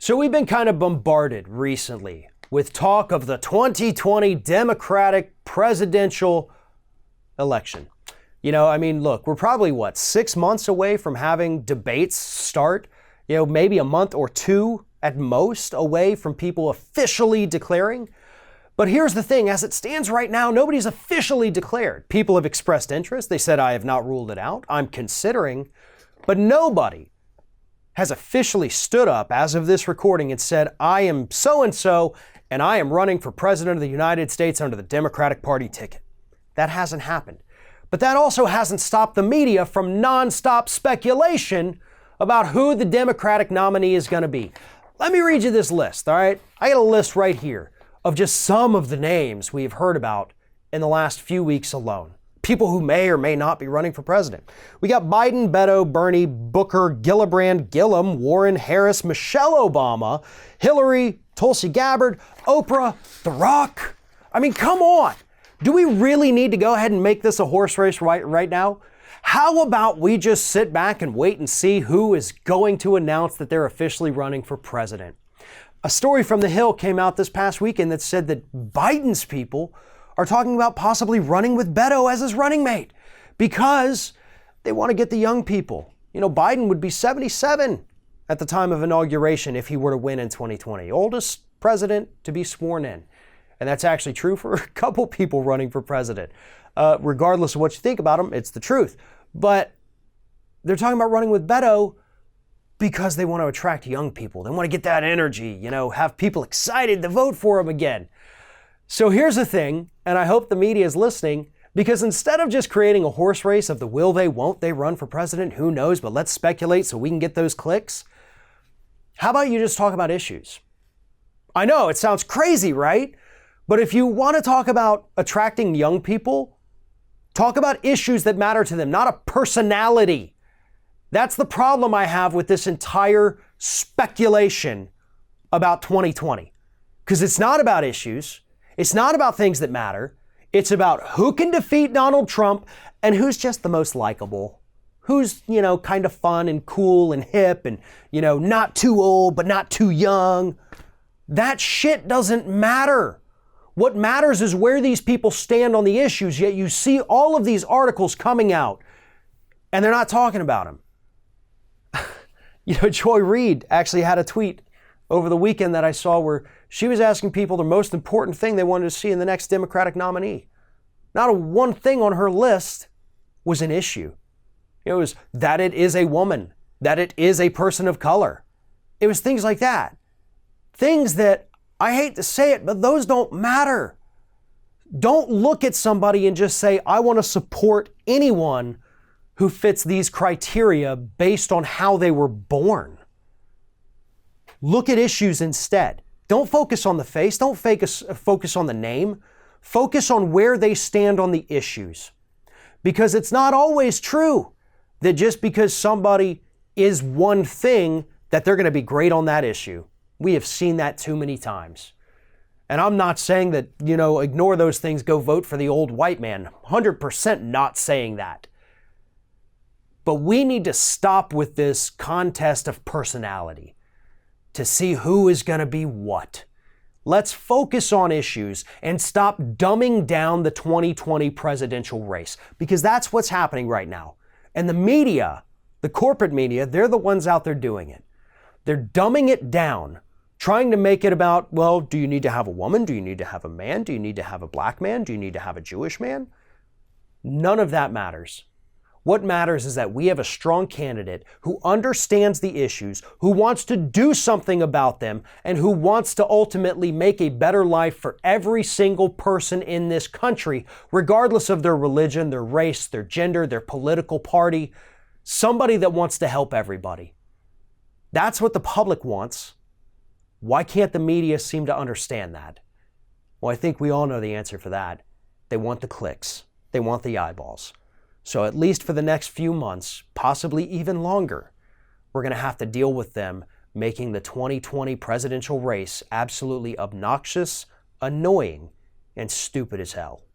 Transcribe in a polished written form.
So we've been kind of bombarded recently with talk of the 2020 Democratic presidential election. Look, we're probably 6 months away from having debates start, maybe a month or two at most away from people officially declaring. But here's the thing, as it stands right now, nobody's officially declared. People have expressed interest. They said, I have not ruled it out. I'm considering, but nobody has officially stood up as of this recording and said, I am so-and-so and I am running for president of the United States under the Democratic Party ticket. That hasn't happened. But that also hasn't stopped the media from nonstop speculation about who the Democratic nominee is going to be. Let me read you this list, all right? I got a list right here of just some of the names we've heard about in the last few weeks alone. People who may or may not be running for president. We got Biden, Beto, Bernie, Booker, Gillibrand, Gillum, Warren, Harris, Michelle Obama, Hillary, Tulsi Gabbard, Oprah, The Rock. I mean, come on. Do we really need to go ahead and make this a horse race right now? How about we just sit back and wait and see who is going to announce that they're officially running for president? A story from The Hill came out this past weekend that said that Biden's people are talking about possibly running with Beto as his running mate because they want to get the young people. Biden would be 77 at the time of inauguration if he were to win in 2020. Oldest president to be sworn in. And that's actually true for a couple people running for president. Regardless of what you think about them, it's the truth. But they're talking about running with Beto because they want to attract young people. They want to get that energy, have people excited to vote for him again. So here's the thing, and I hope the media is listening, because instead of just creating a horse race of the will they, won't they run for president, who knows, but let's speculate so we can get those clicks, how about you just talk about issues? I know, it sounds crazy, right? But if you want to talk about attracting young people, talk about issues that matter to them, not a personality. That's the problem I have with this entire speculation about 2020. Because it's not about issues. It's not about things that matter. It's about who can defeat Donald Trump and who's just the most likable. Who's, kind of fun and cool and hip and, not too old but not too young. That shit doesn't matter. What matters is where these people stand on the issues, yet you see all of these articles coming out and they're not talking about them. Joy Reid actually had a tweet over the weekend that I saw where she was asking people the most important thing they wanted to see in the next Democratic nominee. Not a one thing on her list was an issue. It was that it is a woman, that it is a person of color. It was things like that. Things that, I hate to say it, but those don't matter. Don't look at somebody and just say, I want to support anyone who fits these criteria based on how they were born. Look at issues instead. Don't focus on the face. Don't focus on the name. Focus on where they stand on the issues. Because it's not always true that just because somebody is one thing that they're going to be great on that issue. We have seen that too many times. And I'm not saying that, ignore those things, go vote for the old white man. 100% not saying that. But we need to stop with this contest of personality to see who is going to be what. Let's focus on issues and stop dumbing down the 2020 presidential race, because that's what's happening right now. And the media, the corporate media, they're the ones out there doing it. They're dumbing it down, trying to make it about, well, do you need to have a woman? Do you need to have a man? Do you need to have a black man? Do you need to have a Jewish man? None of that matters. What matters is that we have a strong candidate who understands the issues, who wants to do something about them, and who wants to ultimately make a better life for every single person in this country, regardless of their religion, their race, their gender, their political party. Somebody that wants to help everybody. That's what the public wants. Why can't the media seem to understand that? Well, I think we all know the answer for that. They want the clicks. They want the eyeballs. So at least for the next few months, possibly even longer, we're going to have to deal with them making the 2020 presidential race absolutely obnoxious, annoying, and stupid as hell.